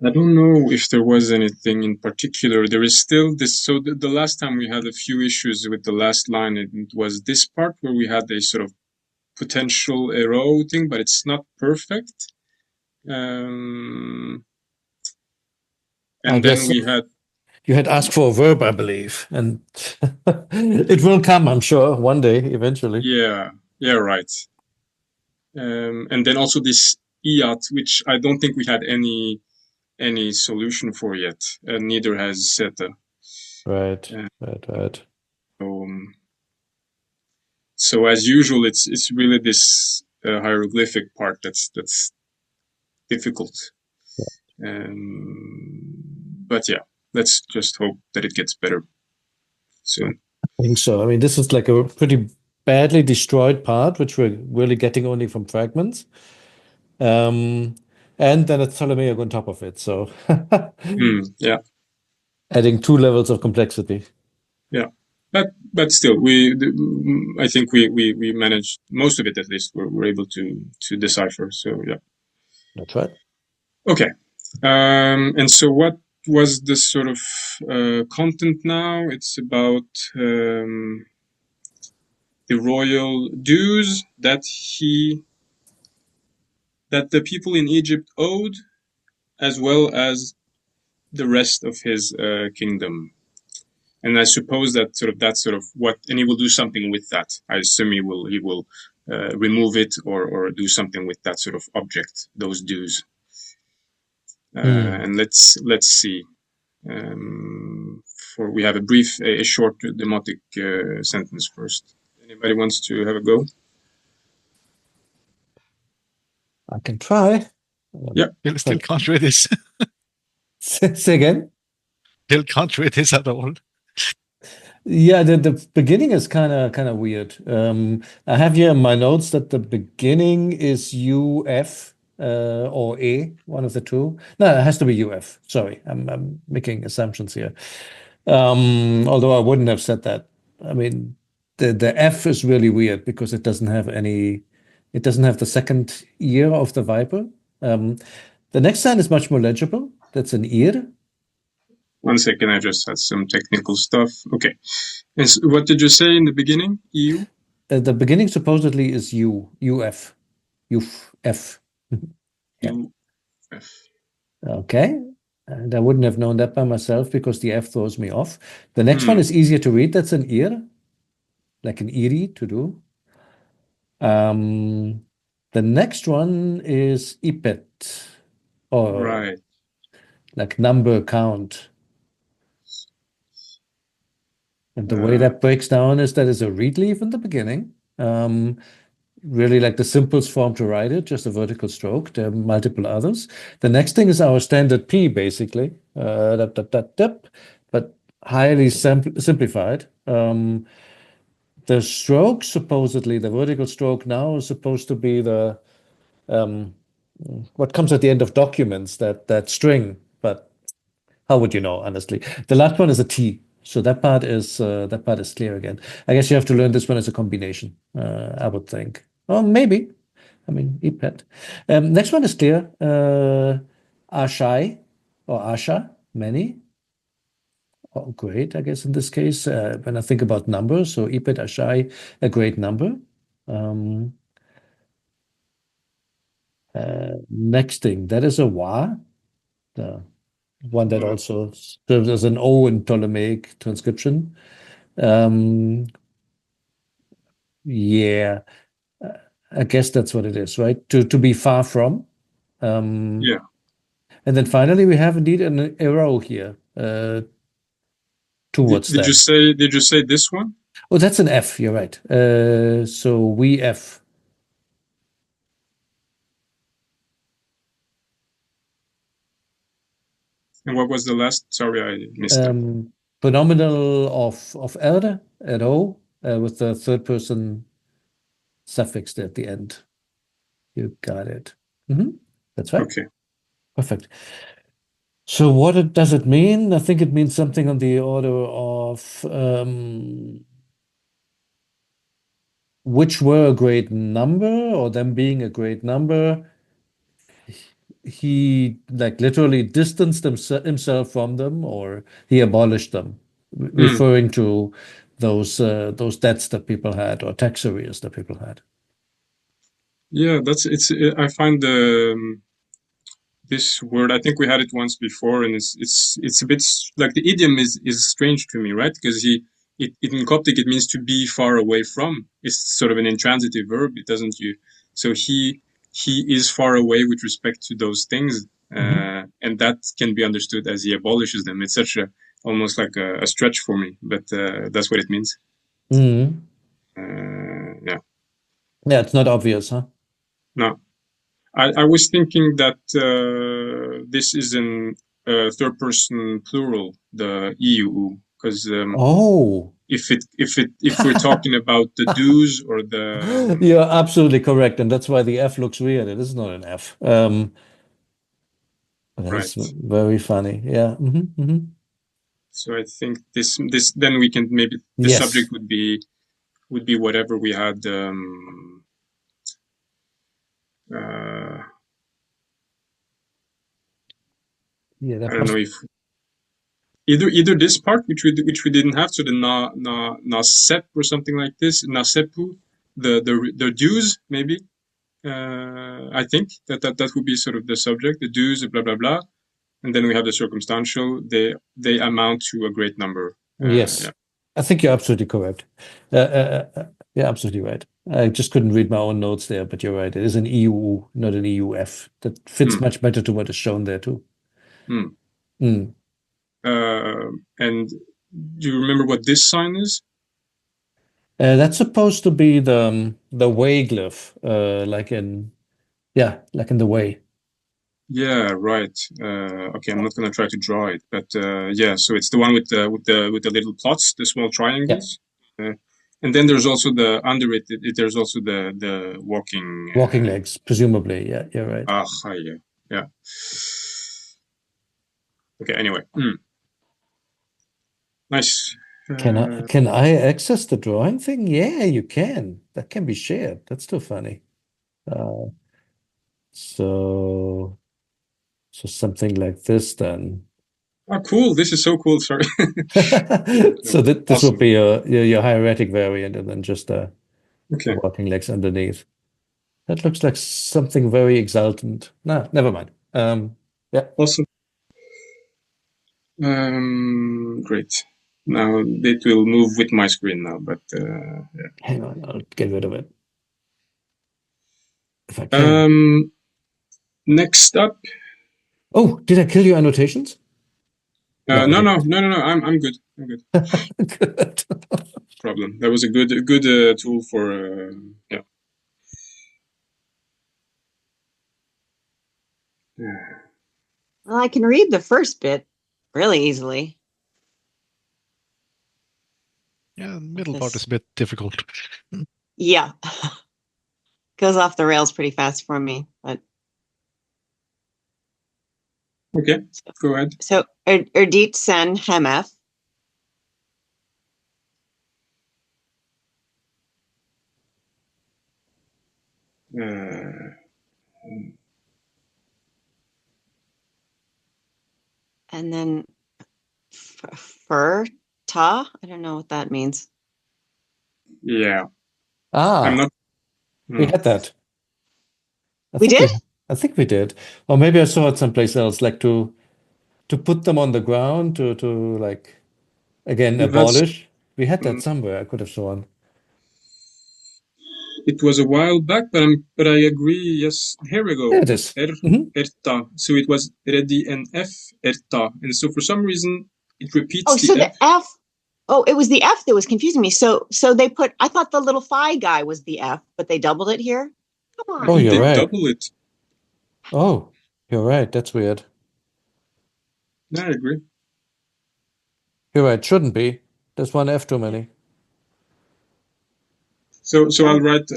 I don't know if there was anything in particular. There is still this. So the last time we had a few issues with the last line, it was this part where we had a sort of potential arrow thing, but it's not perfect. I And then guess we had, you had asked for a verb, I believe, and it will come, I'm sure, one day, eventually. yeah, yeah, right. And then also this IAT, which I don't think we had any solution for yet, and neither has Zeta. Right, Uh, right, right. so, so as usual, it's really this hieroglyphic part that's difficult. But yeah, let's just hope that it gets better soon. I think so. I mean, this is like a pretty badly destroyed part, which we're really getting only from fragments. Um, and then it's Ptolemaic on top of it. So Yeah, adding two levels of complexity. yeah. But still, I think we managed most of it at least. We're able to decipher. So yeah. That's right. Okay. And so what was the sort of content now? It's about the royal dues that the people in Egypt owed, as well as the rest of his kingdom. And I suppose that that's sort of what, and he will do something with that. I assume he will remove it or do something with that sort of object, those dues. Hmm. And let's see. For we have a short demotic sentence first. Anybody wants to have a go? I can try. Yeah. Still But can't read this. say again. Still can't read this at all. Yeah, the beginning is kind of weird. I have here in my notes that the beginning is UF or A, one of the two. No, it has to be UF. Sorry, I'm making assumptions here. Although I wouldn't have said that. I mean, the F is really weird because it doesn't have any. It doesn't have the second ear of the viper. The next sign is much more legible. That's an ear. 1 second, I just had some technical stuff. Okay. And so what did you say in the beginning? EU? The beginning supposedly is UF. UF. Yeah. UF. Okay. And I wouldn't have known that by myself because the F throws me off. The next one Hmm. is easier to read. That's an ear, like an eerie to do. Um, the next one is ipet, or Right. like number count. And the way Uh, that breaks down is that it's a read leaf in the beginning. Really like the simplest form to write it, just a vertical stroke. There are multiple others. The next thing is our standard P, basically, but highly simplified. The stroke, supposedly, the vertical stroke now is supposed to be the um, what comes at the end of documents, that string. But how would you know, honestly? The last one is a T. So that part is clear again. I guess you have to learn this one as a combination, I would think. Or maybe. I mean, EPET. Next one is clear. Ashai or Asha, many. Oh, great, I guess in this case, when I think about numbers, so EPET Ashai, a great number. Um, Next thing, that is a Wa, the one that wow. also serves as an O in Ptolemaic transcription. Um, yeah, I guess that's what it is, right? To be far from. Um, Yeah. and then finally, we have indeed an arrow here Did, towards did you them. say did you say this one? Oh, that's an F. You're right. So we F. And what was the last? Sorry, I missed that. Phenomenal of erde, ro, with the third person suffix at the end. You got it. That's right. Okay. Perfect. So what does it mean? I think it means something on the order of which were a great number, or them being a great number, he like literally distanced himself from them, or he abolished them, referring to those debts that people had or tax arrears that people had. Yeah, I find this word. I think we had it once before, and it's a bit like the idiom is strange to me, right? Because in Coptic it means to be far away from. It's sort of an intransitive verb. It doesn't you. So he is far away with respect to those things, and that can be understood as he abolishes them. It's such a almost like a stretch for me, but that's what it means. Mm. Yeah. Yeah, it's not obvious, huh? No. I was thinking that this is in third person plural, the EU, because Oh, if we're talking about the dues or the you're absolutely correct, and that's why the F looks weird. It is not an F. That's right, very funny. Yeah. so I think this then we can maybe the Yes. subject would be whatever we had. Uh, Yeah, I that don't know must. if either this part which we didn't have, so the na sep or something like this, na sepu, the dues maybe. I think that would be sort of the subject, the dues, blah blah blah, and then we have the circumstantial. They amount to a great number. Yes, Yeah. I think you're absolutely correct. You're absolutely right. I just couldn't read my own notes there, but you're right. It is an EU, not an EUF. That fits Hmm. much better to what is shown there too. Hmm. Mm. And do you remember what this sign is? That's supposed to be the way glyph, like in the way. Yeah, right. Okay, I'm not gonna try to draw it, but yeah. So it's the one with the little plots, the small Yeah, triangles, and then there's also the under it. There's also the walking. walking legs, presumably. Yeah, you're right. Yeah, yeah. Okay. Anyway, nice. Can I access the drawing thing? Yeah, you can. That can be shared. That's too funny. Uh, so so something like this then. Oh, cool! This is so cool. Sorry. So this will Awesome. be your hieratic variant, and then just the Okay. walking legs underneath. That looks like something very exultant. No, never mind. Yeah, Awesome. Great. Now it will move with my screen now, but yeah. hang on, I'll get rid of it if I can. Um, Next up. Oh, did I kill your annotations? No, I No, no, didn't. no, no, no. I'm good. I'm good. Good. Problem. That was a good tool for yeah. Yeah. Well, I can read the first bit really easily. Yeah, the middle part is a bit difficult. Yeah. Goes off the rails pretty fast for me. But Okay, go ahead. so Erdit Sen Hemeth. Uh, And then Fur Ta. I don't know what that means. yeah, I'm Ah, not. we had that. I We think did? I think we did. Or maybe I saw it someplace else, like to put them on the ground to like again That's. abolish. We had that mm, somewhere. I could have sworn. It was a while back, but I agree. Yes, here we There go. it is. Er Mhm. erta. So it was ready and F erta, and so for some reason it repeats Oh, the so the F. F. Oh, it was the F that was confusing me. So they put. I thought the little phi guy was the F, but they doubled it here. Come I Oh, on. think you're they right. double it. Oh, you're right. That's weird. Yeah, I agree. You're right. Shouldn't be. There's one F too many. So I'll Oh, write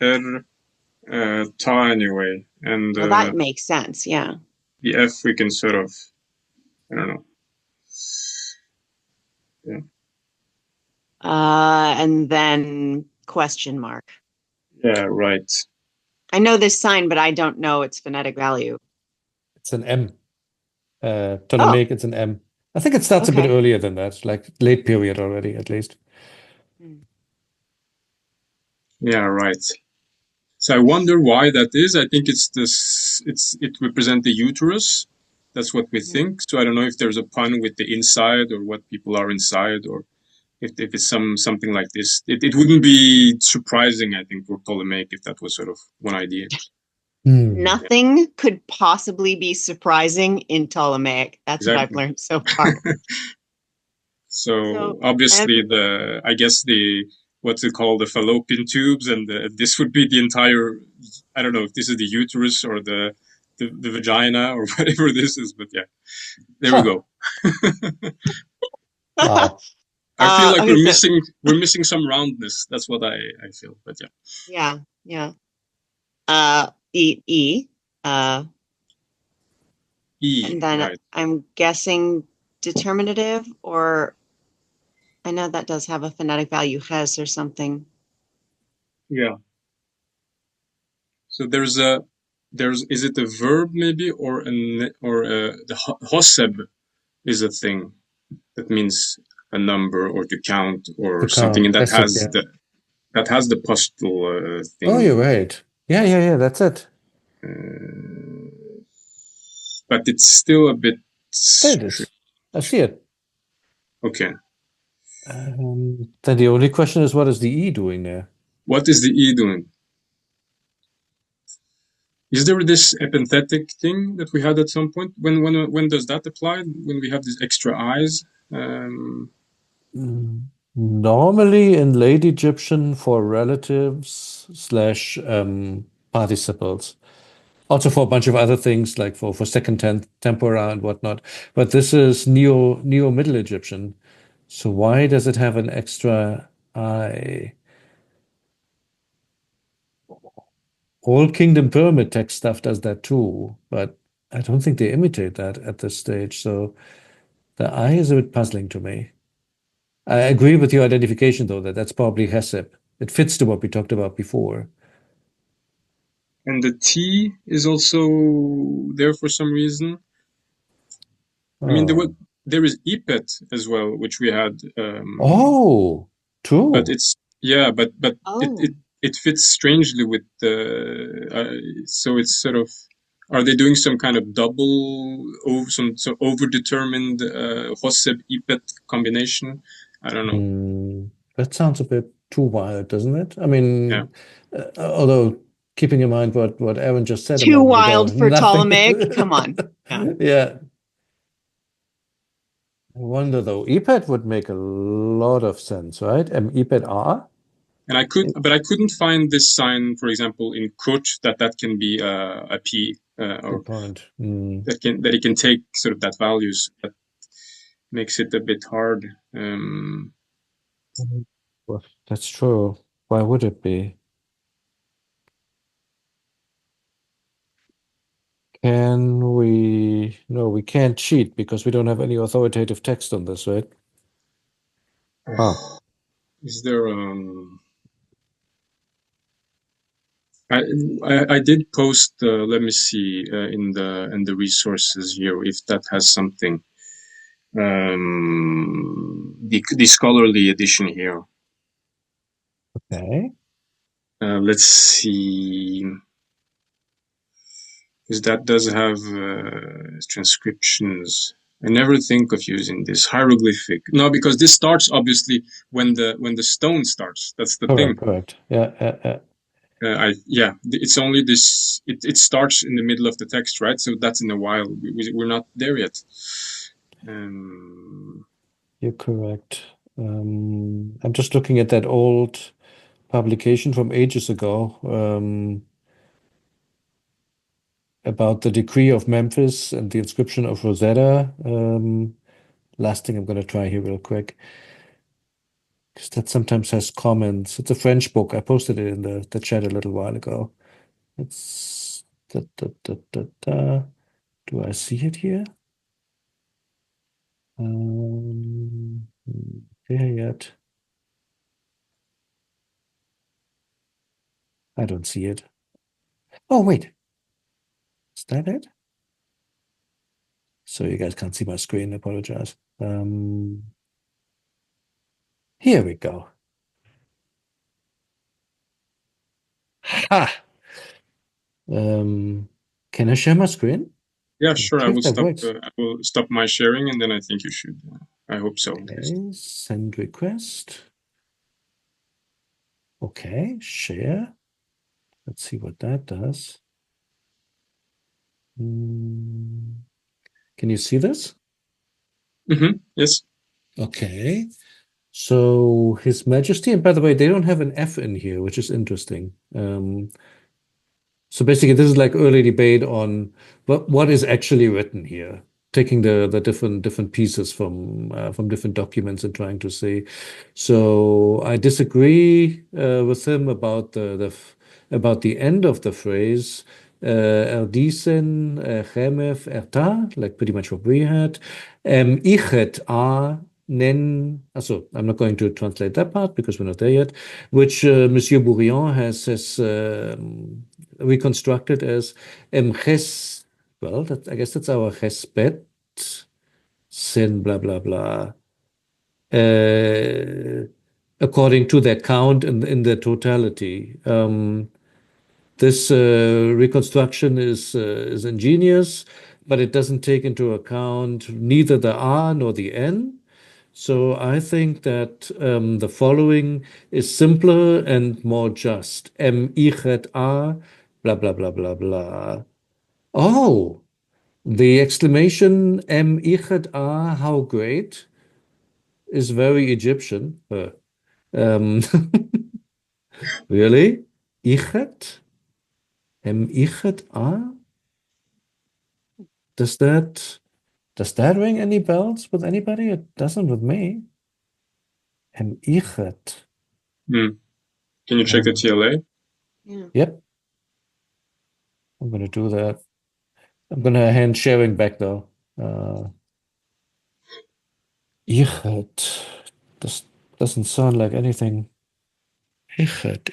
er ta anyway, and well, that makes sense. Yeah. the F we can sort of I don't know. Yeah. And then question mark. Yeah. Right. I know this sign, but I don't know its phonetic value. It's an M. Ptolemaic, it's an M. I think it starts a bit Okay. earlier than that, like late period already, at least. Yeah, right. So I wonder why that is. I think it's this. It represents the uterus. That's what we think. So I don't know if there's a pun with the inside or what people are inside, or if it's something like this. It wouldn't be surprising, I think, for Ptolemaic if that was sort of one idea. Nothing could possibly be surprising in Ptolemaic. That's what I've Exactly. learned so far. So obviously I guess what's it called, the fallopian tubes, and this would be the entire. I don't know if this is the uterus or the vagina or whatever this is, but yeah, there we go. Wow. I feel like okay, we're missing some roundness. That's what I feel. But yeah. Yeah. E. E, And then right. I'm guessing determinative, or I know that does have a phonetic value, has or something. Yeah. So is it a verb maybe, or the hoseb is a thing that means a number or to count or To something, and count. That's it, yeah. that has the postal thing. Oh, you're right. Yeah, that's it. But it's still a bit. There it is. I see it. Okay. Then the only question is, what is the E doing there? What is the E doing? Is there this epenthetic thing that we had at some point? When does that apply? When we have these extra I's? Normally in late Egyptian for relatives / participles. Also for a bunch of other things like for second tempora and whatnot. But this is Neo Middle Egyptian. So why does it have an extra I? Old Kingdom Pyramid text stuff does that too, but I don't think they imitate that at this stage. So the I is a bit puzzling to me. I agree with your identification, though, that's probably Hesep. It fits to what we talked about before. And the T is also there for some reason. I mean, there is Epet as well, which we had. True. But Oh. it fits strangely with the. So it's sort of. Are they doing some kind of double, some overdetermined Hoseb Epet combination? I don't know. That sounds a bit too wild, doesn't it? I mean, Yeah. although keeping in mind what Aaron just said a Too moment wild ago, for nothing. Ptolemaic. Come on. Yeah. Yeah. I wonder though, EPET would make a lot of sense, right? EPET R? And I couldn't find this sign, for example, in Kut that can be a P, or Good point. that it can take sort of that values. That makes it a bit hard. Well, that's true. Why would it be? Can we? No, we can't cheat because we don't have any authoritative text on this, right? Is there I did post, let me see, in the resources here if that has something. The scholarly edition here. Okay. Let's see, because that does have transcriptions. I never think of using this hieroglyphic. No, because this starts obviously when the stone starts. That's the thing. Correct. Yeah. It's only this. It starts in the middle of the text, right? So that's in a while. We're not there yet. You're correct. I'm just looking at that old publication from ages ago about the decree of Memphis and the inscription of Rosetta. Last thing I'm going to try here real quick, because that sometimes has comments. It's a French book. I posted it in the chat a little while ago. It's Do I see it here? There yet. I don't see it. Oh, wait. Is that it? So you guys can't see my screen, I apologize. Here we go. Ha! Can I share my screen? Yeah, sure. I If will that stop. works. I will stop my sharing, and then I think you should. I hope so. Okay, send request. Okay, share. Let's see what that does. Can you see this? Yes. Okay. So His Majesty, and by the way, they don't have an F in here, which is interesting. So basically, this is like early debate on what is actually written here, taking the different pieces from different documents and trying to say. So I disagree with him about about the end of the phrase. Dicen, Chemef, Erta, like pretty much what we had. Ichet a nen. So I'm not going to translate that part because we're not there yet. Which Monsieur Bourrion has reconstructed as ches. Well, I guess that's our chespet sin blah blah blah. According to their count in their totality. This reconstruction is ingenious, but it doesn't take into account neither the R nor the N. So I think that the following is simpler and more just. Ichet A, blah, blah, blah, blah, blah. Oh, the exclamation Ichet A, how great, is very Egyptian. Really? Ichet? Ichet A? Does that ring any bells with anybody? It doesn't with me. Ichet. Can you check the TLA? Yeah. Yep. I'm going to do that. I'm going to hand sharing back though. Ichet. This doesn't sound like anything. Ichet.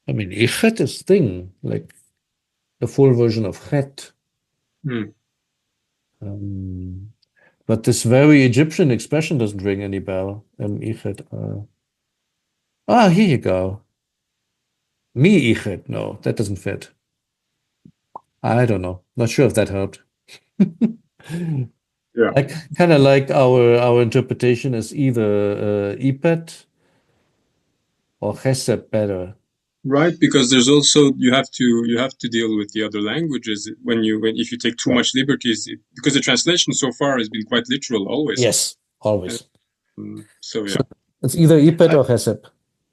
I mean, Ichet is thing, like the full version of Chet. But this very Egyptian expression doesn't ring any bell. Ichet. Here you go. Me Ichet. No, that doesn't fit. I don't know. Not sure if that helped. Yeah. I kind of like our interpretation as either Ipet or Chesed better. Right, because there's also you have to deal with the other languages if you take too Right. much liberties, because the translation so far has been quite literal always. Yes, always. So yeah. It's either Ipet or Chesed.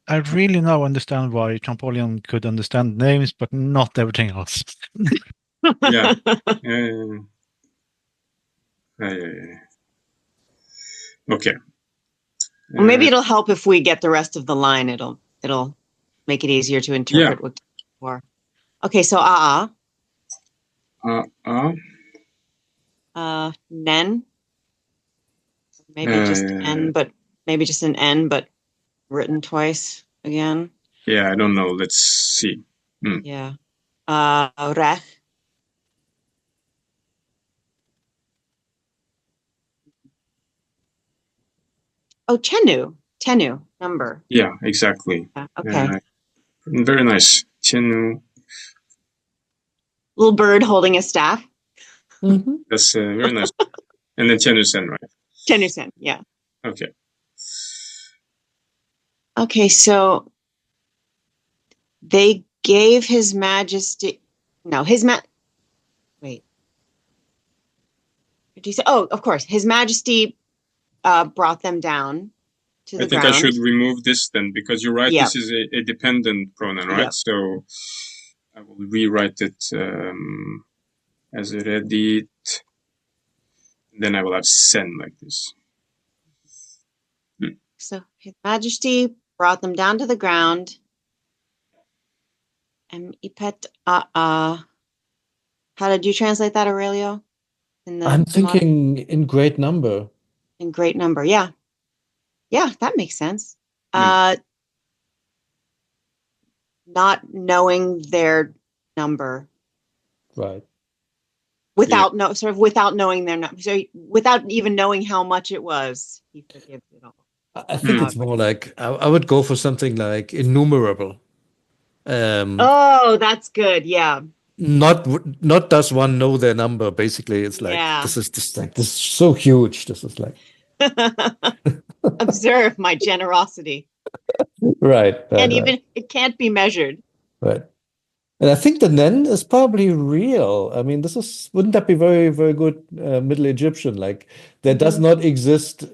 I really now understand why Champollion could understand names, but not everything else. Yeah. Okay. Well, maybe it'll help if we get the rest of the line. It'll make it easier to interpret what for. Okay, so nen. Maybe just N, but maybe just an N, but written twice again. Yeah, I don't know. Let's see. Yeah. Rech. Oh, Tenu number. Yeah, exactly. Yeah, okay. Very nice. Tenu. Little bird holding a staff. Mm-hmm. That's very nice. And then Tenusen, right? Tenusen, yeah. Okay. Okay, so they gave His Majesty. No, wait. What did you say? Oh, of course. His Majesty brought them down to the ground. I think I should remove this then, because you're right. Yep. This is a dependent pronoun, right? Yep. So I will rewrite it as a Reddit. Then I will have sen like this. So His Majesty brought them down to the ground. Ipet How did you translate that, Aurelio? I'm thinking in great number. In great number, yeah. Yeah, that makes sense. Not knowing their number. Right. without without knowing their number. So without even knowing how much it was, he forgives it all. I think it's more like I would go for something like innumerable. Oh, that's good. Yeah. Not does one know their number. Basically, it's like Yeah. this is so huge. This is like Observe my generosity. right. And even it can't be measured. Right. And I think the Nen is probably real. I mean, wouldn't that be very, very good Middle Egyptian? Like there does not exist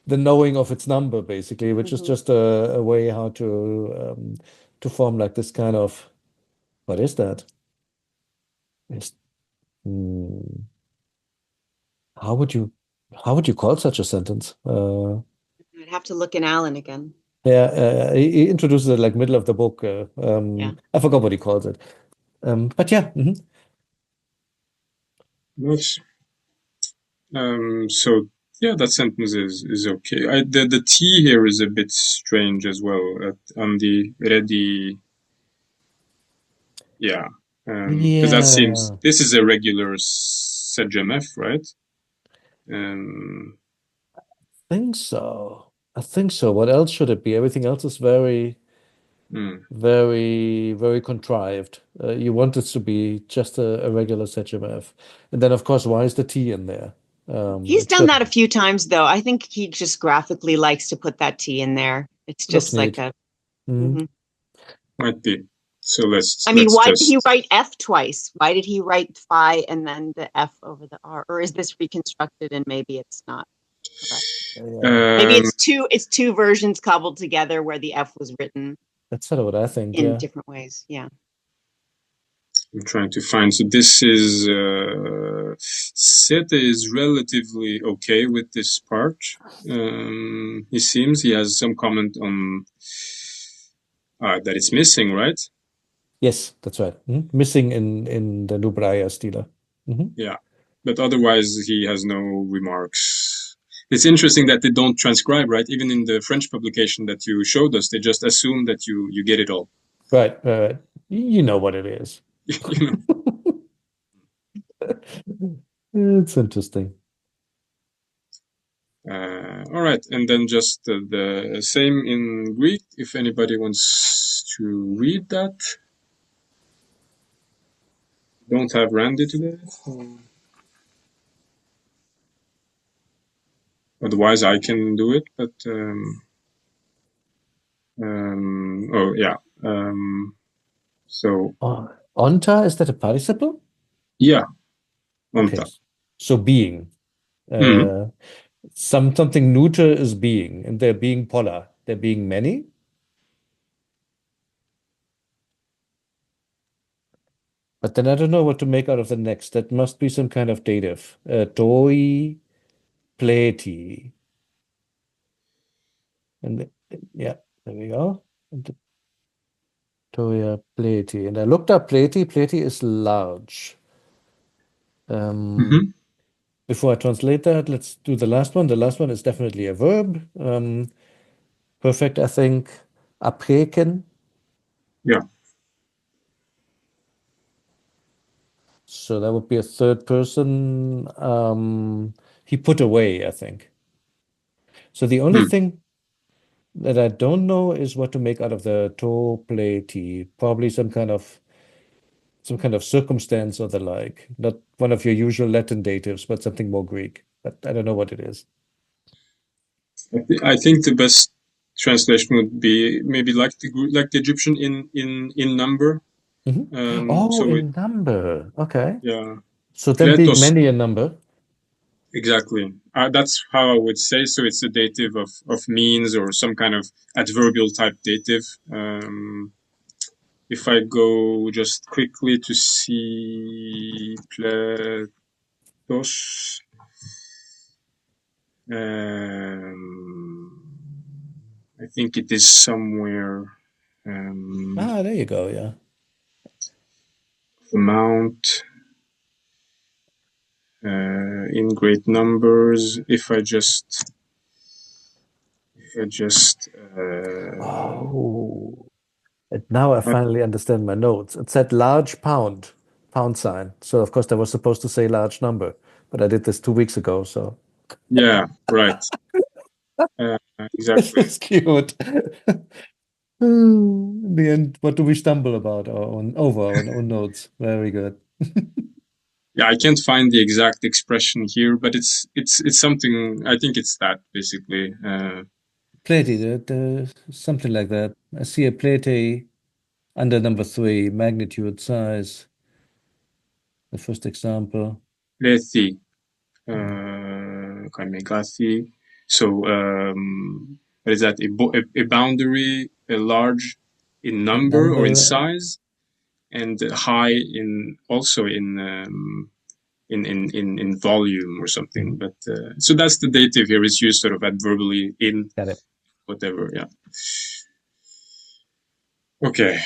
the knowing of its number, basically, which is just a way how to form like this kind of what is that? Is, hmm, how would you call such a sentence? I'd have to look in Alan again. Yeah, he introduces it like middle of the book. Yeah. I forgot what he calls it. But yeah. Nice. So yeah, that sentence is okay. The T here is a bit strange as well on the ready. Yeah. Because that seems this is a regular SEGMF, right? I think so. What else should it be? Everything else is very, very, very contrived. You want it to be just a regular ZMF. And then, of course, why is the T in there? He's done that a few times, though. I think he just graphically likes to put that T in there. It's just like a. Might be. So let's. I mean, why did he write F twice? Why did he write phi and then the F over the R? Or is this reconstructed and maybe it's not correct? Maybe it's two versions cobbled together where the F was written. That's sort of what I think. In different ways. Yeah. I'm trying to find. So this is Seta is relatively okay with this part. He seems he has some comment on that it's missing, right? Yes, that's right. Missing in the Nubraya stela. Yeah, but otherwise he has no remarks. It's interesting that they don't transcribe, right? Even in the French publication that you showed us, they just assume that you get it all. Right. You know what it is. You know. It's interesting. All right, and then just the same in Greek, if anybody wants to read that. Don't have Randy today. Otherwise, I can do it, but oh yeah. So onta, is that a participle? Yeah, onta. Okay. So being. Something neuter is being, and they're being polar. They're being many. But then I don't know what to make out of the next. That must be some kind of dative. Toi pleti. And yeah, there we go. Toya pleti. And I looked up pleti. Pleti is large. Before I translate that, let's do the last one. The last one is definitely a verb. Perfect, I think. Apreken. Yeah. So that would be a third person. He put away, I think. So the only thing that I don't know is what to make out of the to pleti. Probably some kind of circumstance or the like. Not one of your usual Latin datives, but something more Greek. But I don't know what it is. I think the best translation would be maybe like the Egyptian in number. In number. Okay. Yeah. So then being many in number. Exactly. That's how I would say. So it's a dative of means or some kind of adverbial type dative. If I go just quickly to see pletos, I think it is somewhere. There you go. Yeah. Amount in great numbers. If I just. And now I finally understand my notes. It said large pound, pound sign. So of course, that was supposed to say large number, but I did this 2 weeks ago. So Yeah, right. Exactly. it's cute. In the end, what do we stumble about over our own notes? Very good. Yeah, I can't find the exact expression here, but it's something. I think it's that basically. Plate, something like that. I see a plate under number 3, magnitude, size. The first example. Lethi, Kaimegasi. So, what is that? A boundary, a large in number or in size, and high in also in volume or something. But so that's the dative here. It's used sort of adverbially in whatever. Yeah. Okay.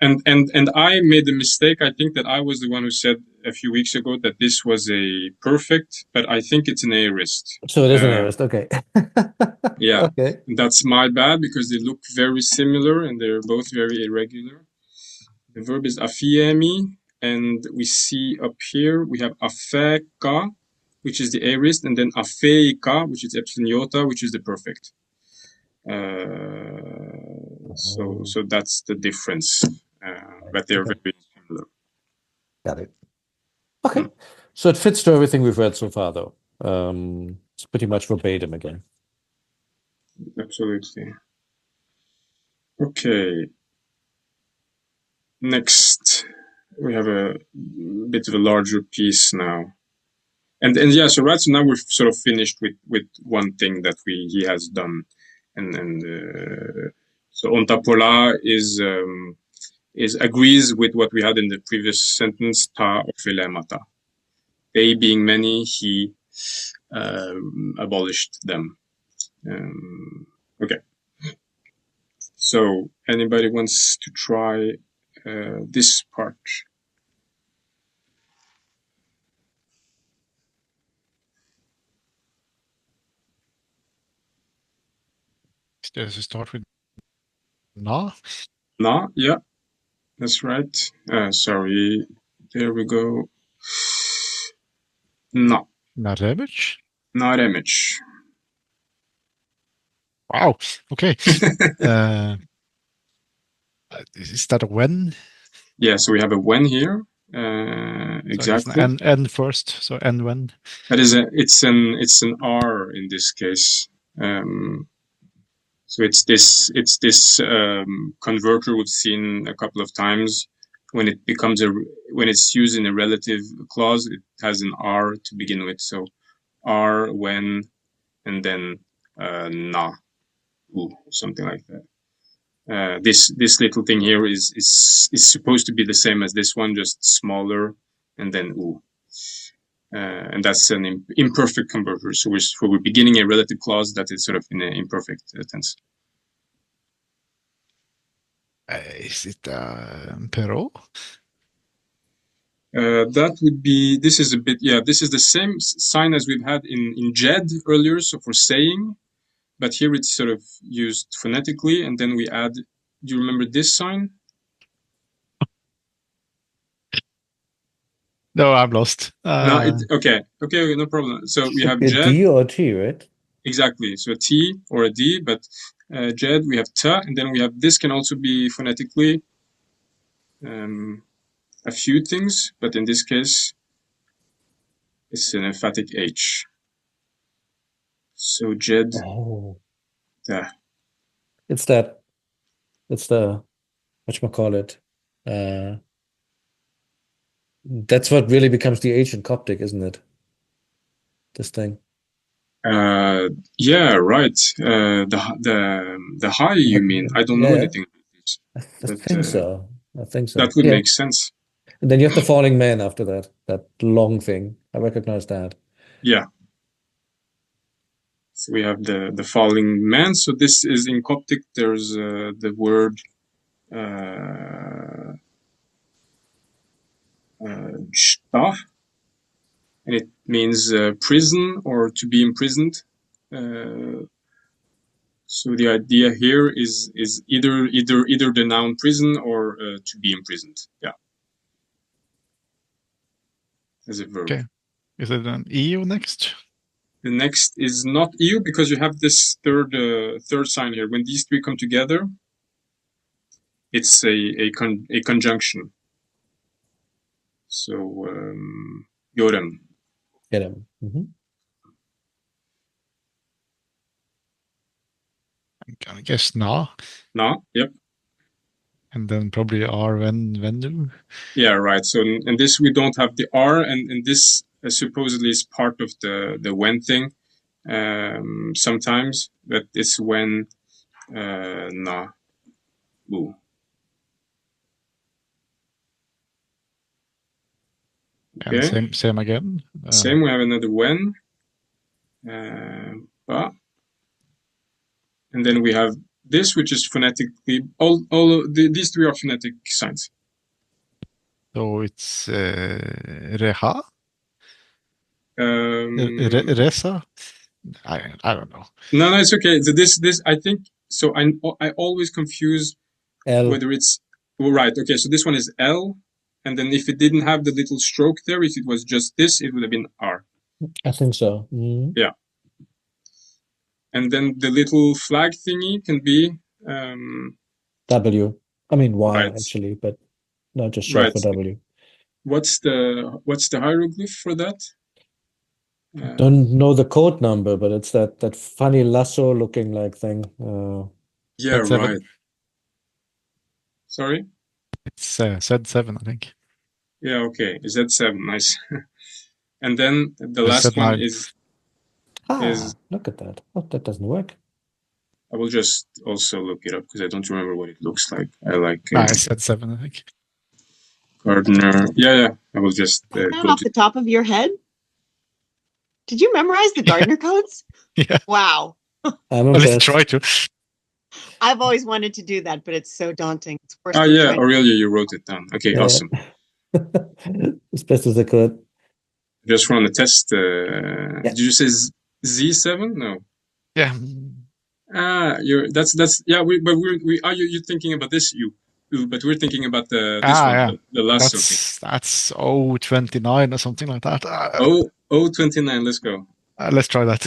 And I made a mistake. I think that I was the one who said a few weeks ago that this was a perfect, but I think it's an aorist. So it is an aorist. Okay. Yeah. Okay. That's my bad because they look very similar and they're both very irregular. The verb is afiemi, and we see up here we have afeka, which is the aorist, and then afeika, which is epsilon iota, which is the perfect. So that's the difference. But they're very similar. Got it. Okay. So it fits to everything we've read so far, though. It's pretty much verbatim again. Absolutely. Okay. Next, we have a bit of a larger piece now. And yeah, so right, so now we're sort of finished with one thing that he has done. And so Ontapola is agrees with what we had in the previous sentence, ta ophelemata. They being many, he abolished them. Okay. So anybody wants to try this part? Does it start with na? Na, yeah, that's right. Sorry, there we go. No, Not image? not image. Wow. Okay. Is that a when? Yeah, so we have a when here. Exactly. Exactly. N first. So N when. That is it's an R in this case. So it's this converter we've seen a couple of times. When it's used in a relative clause, it has an R to begin with. So R, when, and then na, u, something like that. This little thing here is supposed to be the same as this one, just smaller, and then u. And that's an imperfect converter. So we're beginning a relative clause that is sort of in an imperfect tense. Is it Perot? That would be, this is the same sign as we've had in Jed earlier, so for saying, but here it's sort of used phonetically, and then we add, do you remember this sign? No, I'm lost. No, okay, no problem. So we have A Jed. D or a T, right? Exactly, so a T or a D, but Jed, we have T, and then we have, this can also be phonetically a few things, but in this case, it's an emphatic H. So Jed. Oh. Yeah. It's the whatchamacallit. That's what really becomes the H in Coptic, isn't it? This thing. Yeah, right. The high, you mean? I don't know anything about this. I think so. I think so. That would make sense. And then you have the falling man after that long thing. I recognize that. Yeah. So we have the falling man. So this is in Coptic. There's the word shtah, and it means prison or to be imprisoned. So the idea here is either the noun prison or to be imprisoned. Yeah. as a verb. Okay. Is it an EU next? The next is not EU because you have this third sign here. When these three come together, it's a conjunction. So Gören. Get him. Mm-hmm. I'm gonna guess na. Na, yep. And then probably R when do. Yeah, right. So in this we don't have the R, and this supposedly is part of the when thing. Sometimes, but it's when na. Ooh. Okay. And same again. Same. We have another when. Ba. And then we have this, which is phonetically these three are phonetic signs. So it's reha. Resa. I don't know. No, it's okay. So this I think so. I always confuse L. whether it's right. Okay, so this one is L, and then if it didn't have the little stroke there, if it was just this, it would have been R. I think so. Mm-hmm. Yeah. And then the little flag thingy can be W. I mean Y right. actually, but not just short Right. for W. What's the hieroglyph for that? Don't know the code number, but it's that funny lasso looking like thing. Yeah, Z7. right. Sorry? It's Z7, I think. Yeah, okay. Is that 7? Nice. And then the Or last one Z9. is look at that. Oh, that doesn't work. I will just also look it up because I don't remember what it looks like. I like It's Z7, I think. Gardner. Yeah. I will just That go off to the top of your head? Did you memorize the Gardner codes? Yeah. Wow. I'm At least impressed. try to. I've always wanted to do that, but it's so daunting. It's worse Oh than yeah, trying- Aurelia, you wrote it down. Okay, Yeah. awesome. As best as I could. Just run a test. Did you say Z7? No. Yeah. That's yeah. You're thinking about this but we're thinking about this one, Yeah. the lasso thing. That's 029 or something like that. 029. Let's go. Let's try that.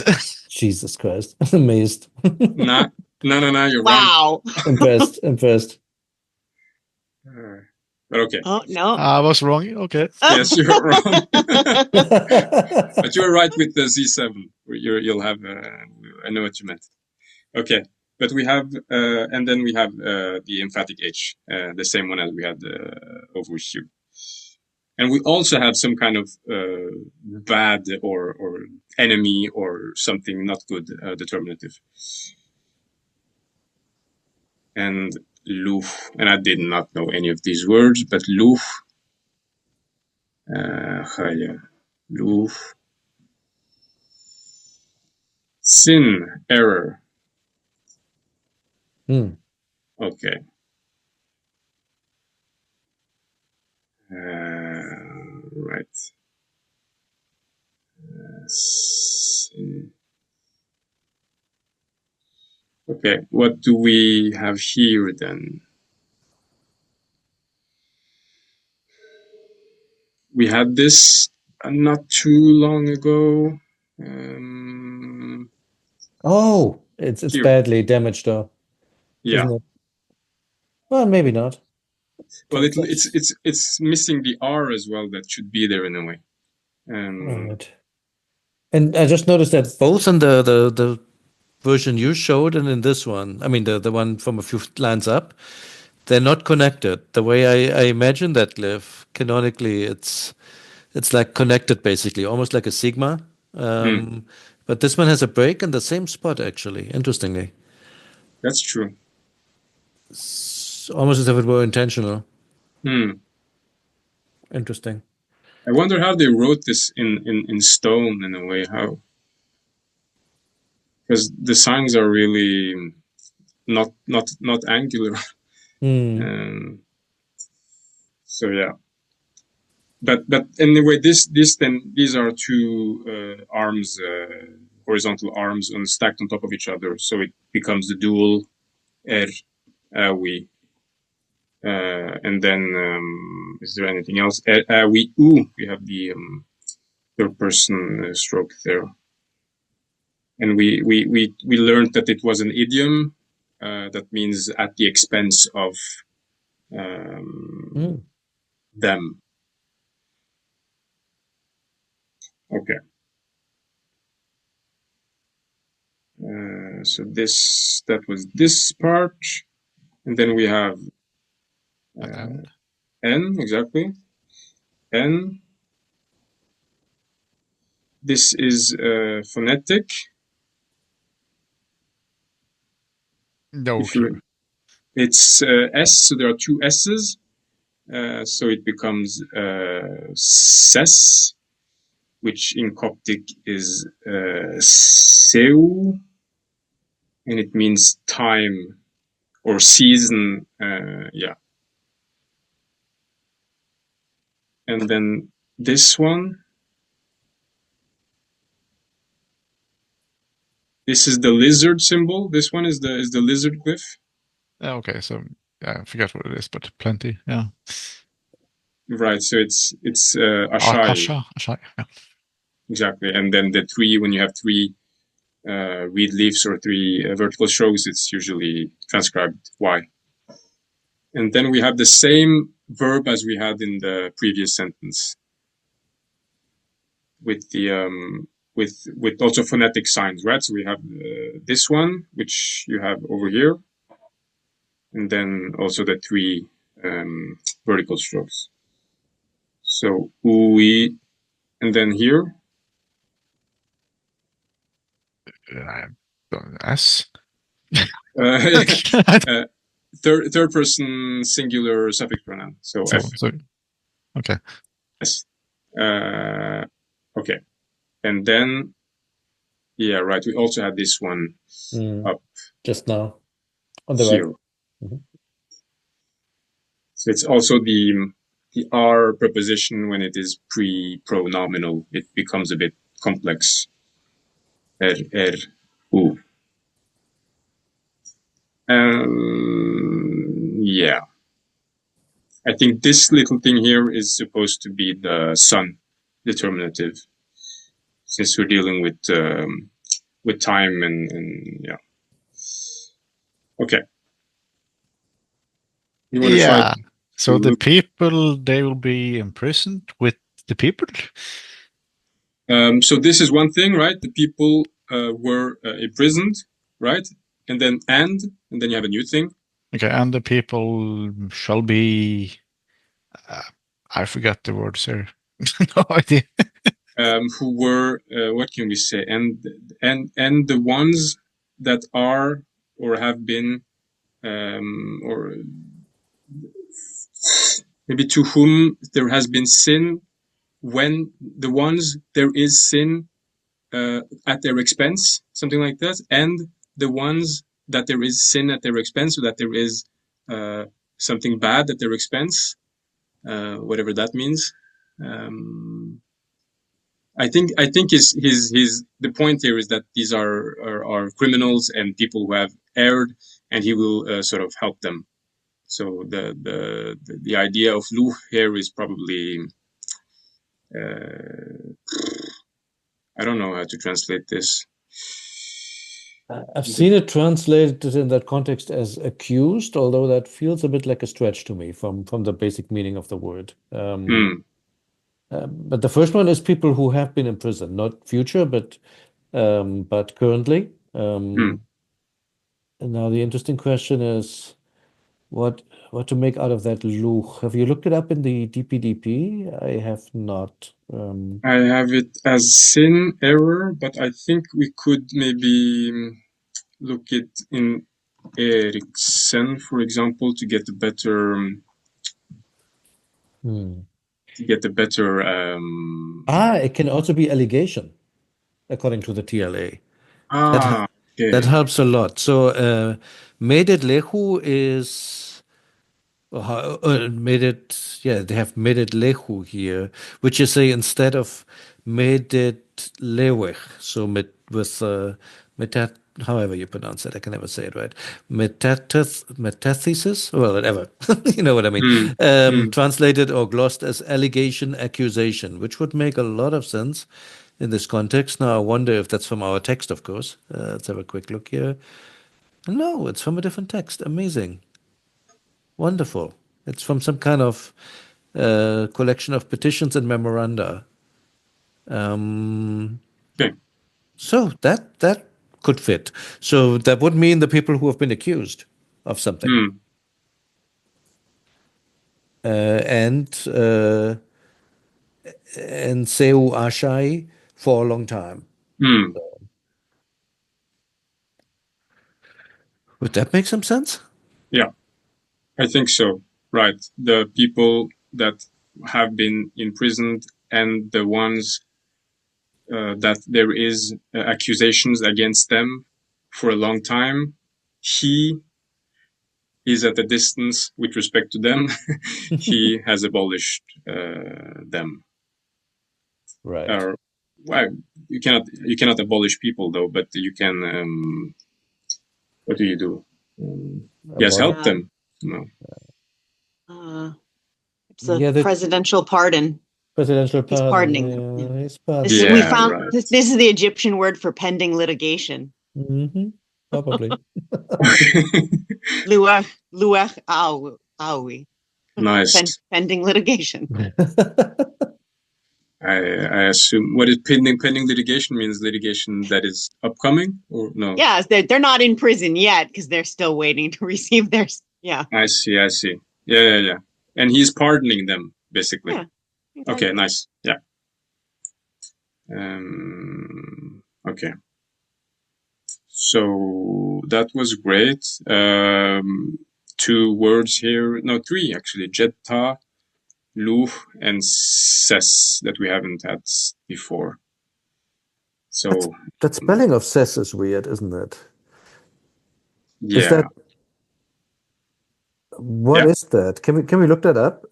Jesus Christ. I'm amazed. No, you're wrong. Wow. Impressed. But okay. Oh, no. I was wrong. Okay. Yes, you're wrong. But you were right with the Z7. You'll have. I know what you meant. Okay, but we have, and then we have the emphatic H, the same one as we had over here. And we also have some kind of bad or enemy or something not good determinative. And luf, and I did not know any of these words, but luf, luf, sin, error. Okay. Right. Sin. Okay, what do we have here then? We had this not too long ago. Oh, it's Here. badly damaged though. Yeah. Isn't it? Well, maybe not. Well, it's missing the R as well. That should be there in a way. Right. And I just noticed that both in the version you showed and in this one, I mean the one from a few lines up, they're not connected. The way I imagine that glyph, canonically, it's like connected basically, almost like a sigma. But this one has a break in the same spot actually, interestingly. That's true. It's almost as if it were intentional. Interesting. I wonder how they wrote this in stone in a way. How? Because the signs are really not angular. So yeah. But anyway, these are two arms, horizontal arms, stacked on top of each other. So it becomes the dual we. And then is there anything else? We have the third person stroke there. And we learned that it was an idiom that means at the expense of them. Okay. So that was this part, and then we have N, exactly. N. This is phonetic. No clue. It's S, so there are two S's. So it becomes ses, which in Coptic is seu, and it means time or season. Yeah. And then this one. This is the lizard symbol. This one is the lizard glyph. Okay, so I forgot what it is, but plenty. Yeah. Right. So it's ashai. Ashai. Yeah. Exactly. And then the three, when you have three reed leaves or three vertical strokes, it's usually transcribed Y. And then we have the same verb as we had in the previous sentence, with the with also phonetic signs, right? So we have this one, which you have over here, and then also the three vertical strokes. So ui, and then here. S. Third person singular suffix pronoun. So F. Okay. Yes. Okay. And then, yeah, right. We also had this one up just now on the here. right. Mm-hmm. So it's also the R preposition when it is pre-pronominal. It becomes a bit complex. U. Yeah. I think this little thing here is supposed to be the son determinative, since we're dealing with time and yeah. Okay. You want to try? So the people, they will be imprisoned with the people? So this is one thing, right? The people were imprisoned, right? And then then you have a new thing. Okay, and the people shall be... I forgot the words here. No idea. Who were, what can we say? And the ones that are or have been, or maybe to whom there has been sin, when the ones there is sin at their expense, something like that, and the ones that there is sin at their expense, so that there is something bad at their expense, whatever that means. I think the point here is that these are criminals and people who have erred, and he will sort of help them. So the idea of luh here is probably I don't know how to translate this. I've seen it translated in that context as accused, although that feels a bit like a stretch to me from the basic meaning of the word. But the first one is people who have been in prison, not future, but currently. And now the interesting question is what to make out of that luch. Have you looked it up in the DPDP? I have not. I have it as sin error, but I think we could maybe look it in Eriksen, for example, to get a better it can also be allegation, according to the TLA. Okay. That helps a lot. So Medet Lehu is they have Medet Lehu here, which you say instead of Medet Lewech. So with Metat however you pronounce it, I can never say it right. Metathesis? Well, whatever. You know what I mean. Translated or glossed as allegation, accusation, which would make a lot of sense in this context. Now, I wonder if that's from our text, of course. Let's have a quick look here. No, it's from a different text. Amazing. Wonderful. It's from some kind of collection of petitions and memoranda. Okay. So that could fit. So that would mean the people who have been accused of something. And Seu Ashai for a long time. Would that make some sense? Yeah, I think so. Right. The people that have been imprisoned and the ones that there is accusations against them for a long time, he is at a distance with respect to them. He has abolished them. Right. Well, you cannot abolish people though, but you can. What do you do? Yes, help them. No. It's a presidential pardon. Presidential He's pardon. pardoning Yeah, them. he's pardoning. This is the Egyptian word for pending litigation. Probably. Luach awi. Nice. Pending litigation. I assume what is pending litigation means litigation that is upcoming or no? Yeah, they're not in prison yet because they're still waiting to receive their I see. Yeah. And he's pardoning them basically. Yeah. Exactly. Okay, nice. Yeah. Okay. So that was great. 2 words here. No, 3 actually. Jetta, Luh, and Ses that we haven't had before. So that spelling of Ses is weird, isn't it? Yeah. What is that? Can we look that up?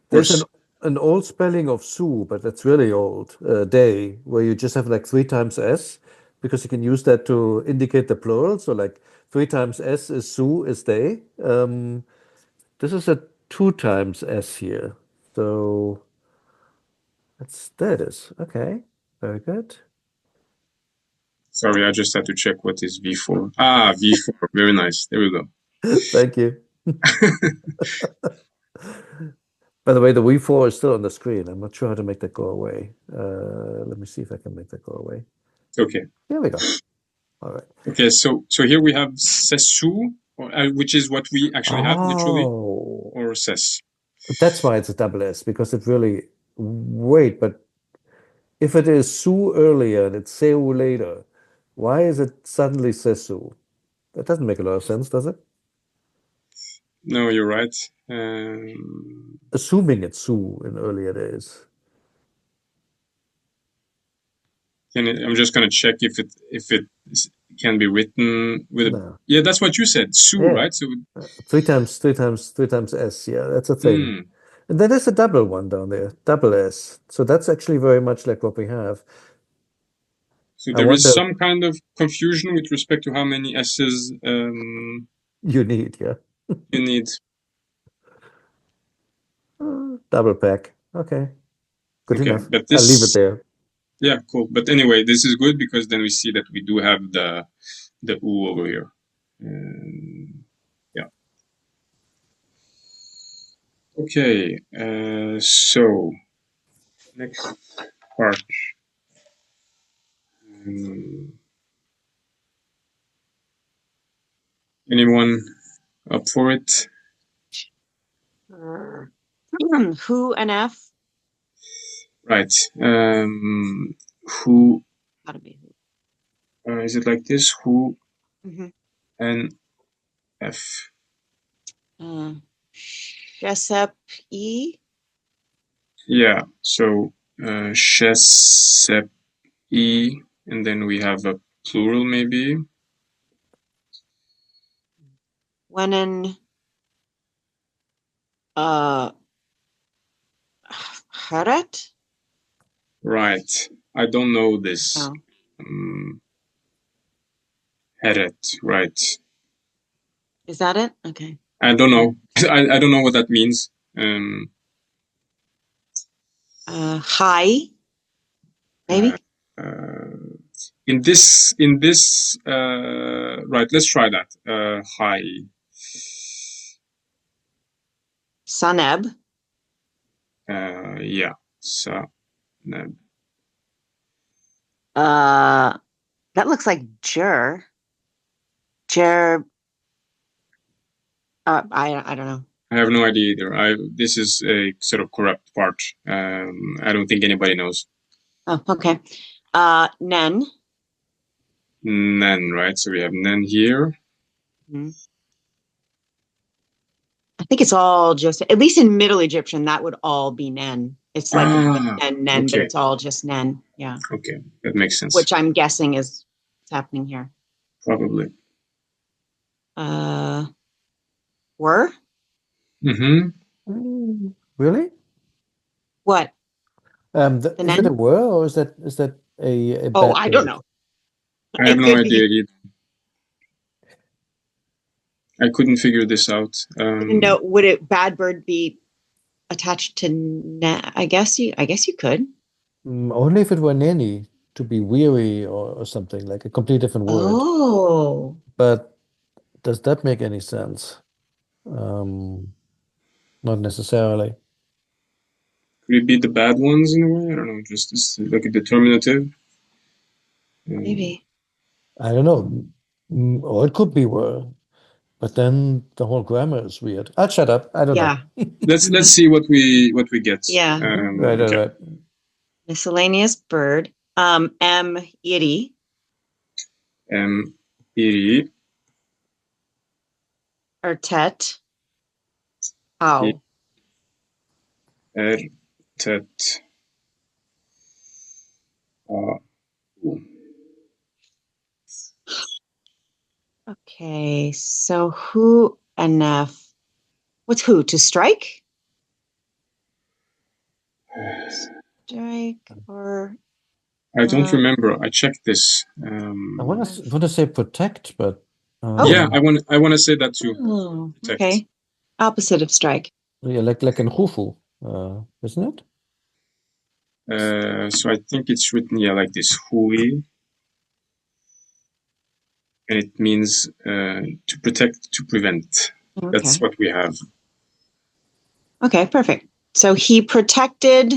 There's an old spelling of Su, but that's really old, day, where you just have like 3 times S, because you can use that to indicate the plural. So like 3 times S is Su is day. This is a 2 times S here. So there it is. Okay, very good. Sorry, I just had to check what is V4. V4. Very nice. There we go. Thank you. By the way, the V4 is still on the screen. I'm not sure how to make that go away. Let me see if I can make that go away. Okay. There we go. All right. Okay, so here we have Sesu, which is what we actually have literally, or Ses. That's why it's a double S, because it really... Wait, but if it is Su earlier and it's Seu later, why is it suddenly Sesu? That doesn't make a lot of sense, does it? No, you're right. Assuming it's Su in earlier days. I'm just going to check if it can be written with yeah, that's what you said, Su, right? So 3 times S. Yeah, that's a thing. And then there's a double one down there, double S. So that's actually very much like what we have. So there is some kind of confusion with respect to how many S's you need. Yeah. You need. Double pack. Okay. Good enough. But I'll leave it there. Yeah, cool. But anyway, this is good because then we see that we do have the U over here. Yeah. Okay. So next part. Anyone up for it? Who and F? Right. Who? Gotta be who. Is it like this? Who and F? Shesep E? Yeah. So Shesep E, and then we have a plural maybe. Wenen Haret? Right. I don't know this. Oh. Heret, right. Is that it? Okay. I don't know. I don't know what that means. High, maybe? In this, right, let's try that. High. Saneb. Yeah. Saneb. That looks like Jer. I don't know. I have no idea either. This is a sort of corrupt part. I don't think anybody knows. Oh, okay. Nen. Nen, right? So we have Nen here. Mm-hmm. I think it's all just, at least in Middle Egyptian, that would all be Nen. It's like Nen, okay. but it's all just Nen. Yeah. Okay, that makes sense. Which I'm guessing is what's happening here. Probably. Were? Mm-hmm. Really? What? Is it a were or is that a Oh, bad I don't word? know. I have no idea either. I couldn't figure this out. No, would it bad bird be attached to I guess you could. Only if it were nanny, to be weary or something, like a completely different word. Oh. But does that make any sense? Not necessarily. Could it be the bad ones in a way? I don't know, just like a determinative. Maybe. I don't know. Or it could be were. But then the whole grammar is weird. I'll shut up. I don't know. Let's see what we get. Yeah. Right, okay. right. Miscellaneous bird. Iri. Iri. Tet. Ow. Tet. Okay, so who enough? What's who? To strike? Strike or? I don't remember. I checked this. I want to say protect, but yeah, I want to say that too. Oh, okay. Opposite of strike. Yeah, like in Khufu, isn't it? So I think it's written like this, hui, and it means to protect, to prevent. Okay. That's what we have. Okay, perfect. So he protected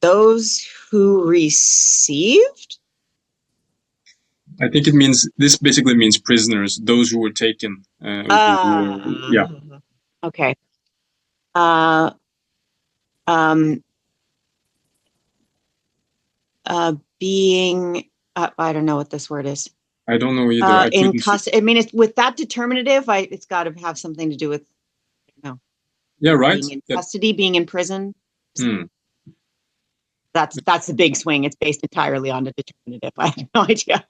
those who received? I think it means, this basically means prisoners, those who were taken. Yeah. Okay. Being, I don't know what this word is. I don't know either. In custody. I mean, it's with that determinative. It's got to have something to do with, yeah, right. Being in custody, being in prison. Hmm. That's the big swing. It's based entirely on the determinative. I have no idea.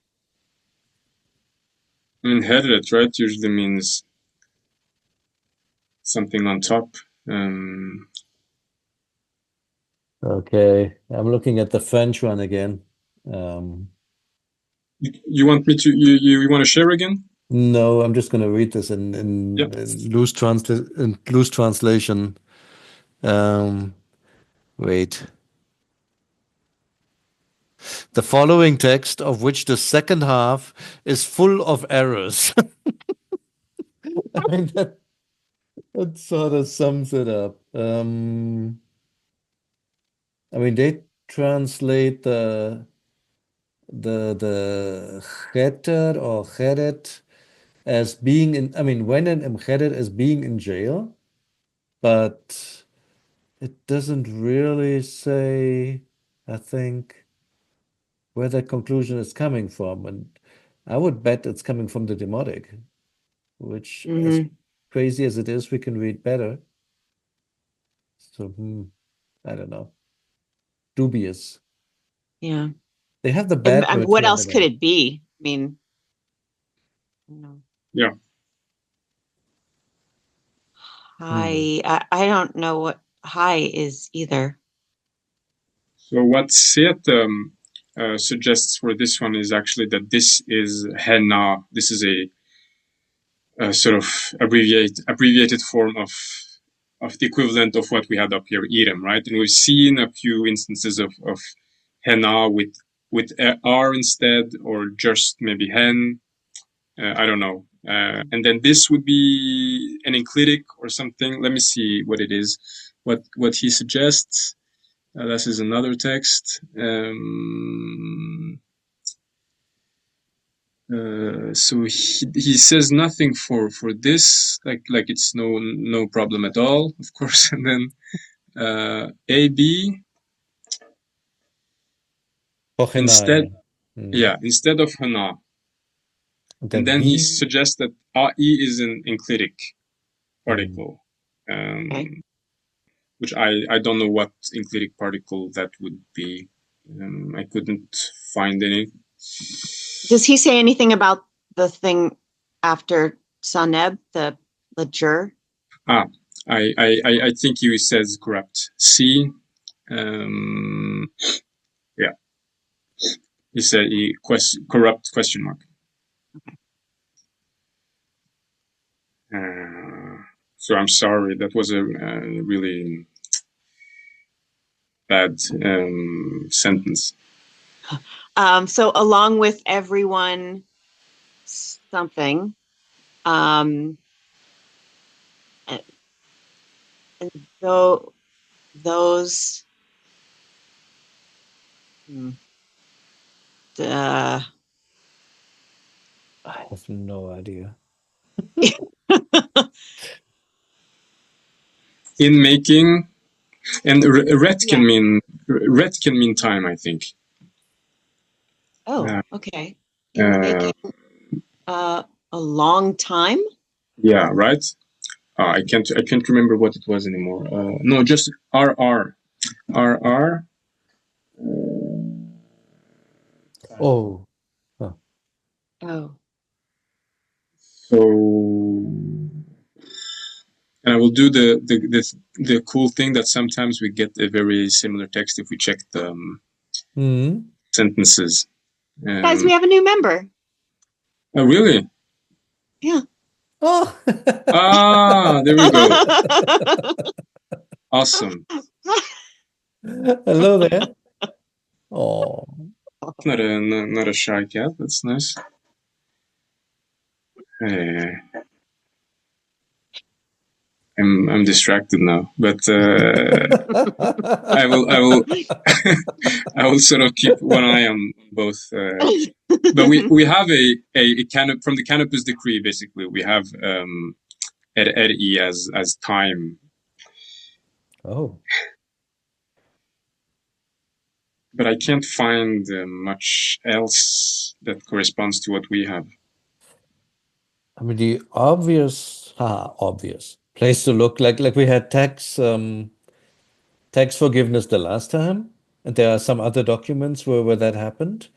I mean, headed, right, usually means something on top. Okay, I'm looking at the French one again. You want me to? You want to share again? No, I'm just going to read this in loose translation. Wait. The following text, of which the second half is full of errors. I mean, that sort of sums it up. I mean, they translate the Cheter or Cheret as being in, I mean, when in Cheret as being in jail, but it doesn't really say, I think, where that conclusion is coming from. And I would bet it's coming from the demotic, which, as crazy as it is, we can read better. So, I don't know. Dubious. Yeah. They have the bad word. What else could it be? I mean, no. Yeah. I don't know what high is either. So what Seth suggests for this one is actually that this is henna. This is a sort of abbreviated form of the equivalent of what we had up here, Irem, right? And we've seen a few instances of henna with R instead, or just maybe hen. I don't know. And then this would be an enclitic or something. Let me see what it is. What he suggests. This is another text. So he says nothing for this, like it's no problem at all, of course. And then AB instead, instead of hana. And then he suggests that AI is an enclitic particle, which I don't know what enclitic particle that would be. I couldn't find any. Does he say anything about the thing after Saneb, the jur? I think he says corrupt. C. Yeah. He said corrupt question mark. So I'm sorry. That was a really bad sentence. So along with everyone something, and though those I have no idea. In making, and ret can mean time, I think. Oh, okay. In making a long time. Yeah, right. I can't remember what it was anymore. No, just RR. Oh. Huh. Oh. So, and I will do the cool thing that sometimes we get a very similar text if we check the sentences. Guys, we have a new member. Oh, really? Yeah. Oh. There we go. Awesome. Hello there. Oh. Not a shy cat. That's nice. Hey. I'm distracted now, but I will I will sort of keep one eye on both. But we have a from the Canopus decree. Basically, we have RI as time. Oh. But I can't find much else that corresponds to what we have. I mean, the obvious place to look, like we had tax forgiveness the last time, and there are some other documents where that happened.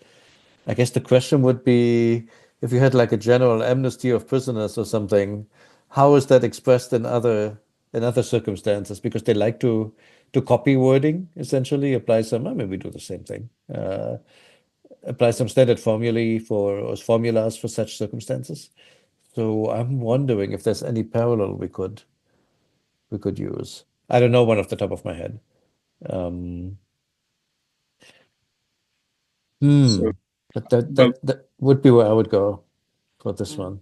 I guess the question would be, if you had like a general amnesty of prisoners or something, how is that expressed in other circumstances? Because they like to copy wording, essentially, apply some, maybe we do the same thing. Apply some standard formulas for such circumstances. So I'm wondering if there's any parallel we could use. I don't know one off the top of my head. But that would be where I would go for this one.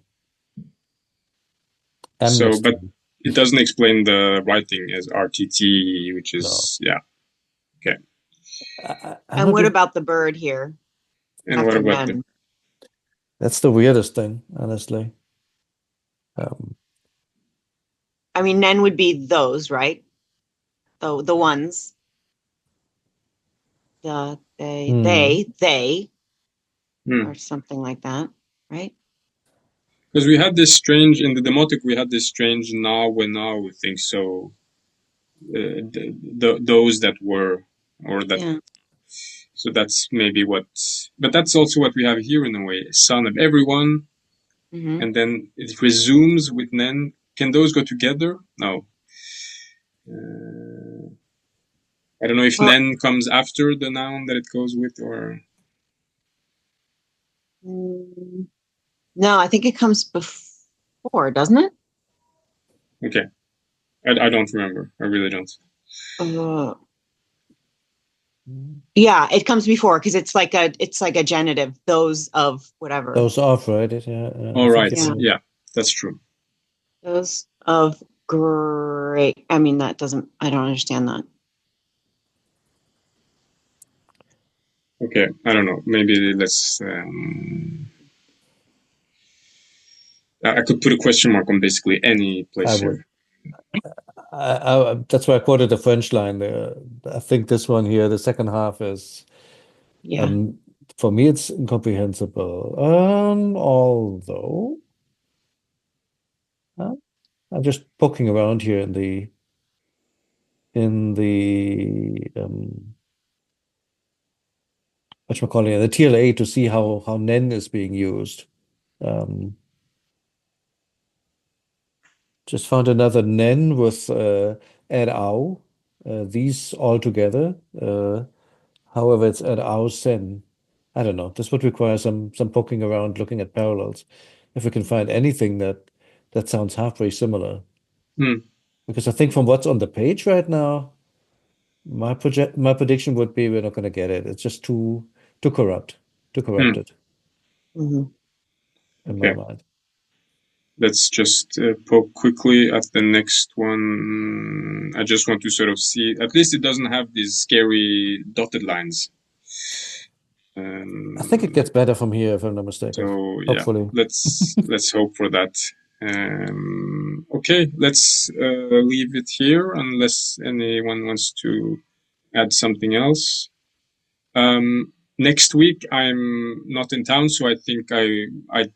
So, but it doesn't explain the writing as RTT, which is okay. And what about the bird here? And what about the? That's the weirdest thing, honestly. I mean, nen would be those, right? The ones. They, or something like that, right? Because we had this strange, in the demotic, we had this strange now thing. So those that were, or that. Yeah. So that's maybe but that's also what we have here in a way. Son of everyone. Mm-hmm. And then it resumes with nen. Can those go together? No. I don't know if nen comes after the noun that it goes with, or. No, I think it comes before, doesn't it? Okay. I don't remember. I really don't. Yeah, it comes before because it's like a genitive. Those of whatever. Those of, right? Yeah. All right. Yeah. Yeah, that's true. Those of great. I mean, that doesn't. I don't understand that. Okay, I don't know. Maybe let's. I could put a question mark on basically any place I here. would. That's why I quoted the French line there. I think this one here, the second half is, Yeah. for me, it's incomprehensible. Although I'm just poking around here in the whatchamacallit, the TLA to see how nen is being used. Just found another nen with add au. These all together. However, it's add au sen. I don't know. This would require some poking around, looking at parallels. If we can find anything that sounds halfway similar. Because I think from what's on the page right now, my prediction would be we're not going to get it. It's just too corrupted Mhm. in my Okay. mind. Let's just poke quickly at the next one. I just want to sort of see, at least it doesn't have these scary dotted lines. I think it gets better from here, if I'm not mistaken. So yeah, Hopefully. let's hope for that. Okay, let's leave it here unless anyone wants to add something else. Next week I'm not in town, so I think I'd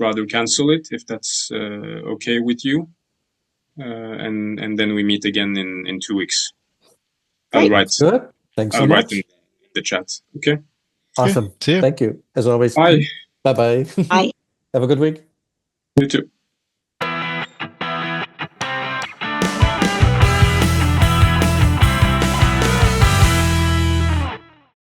rather cancel it if that's okay with you. And then we meet again in 2 weeks. I'll Great. write. Good. Thanks so I'll write much. in the chat. Okay. Awesome. See you. Thank you, as always. Bye. Bye-bye. Bye. Have a good week. You too.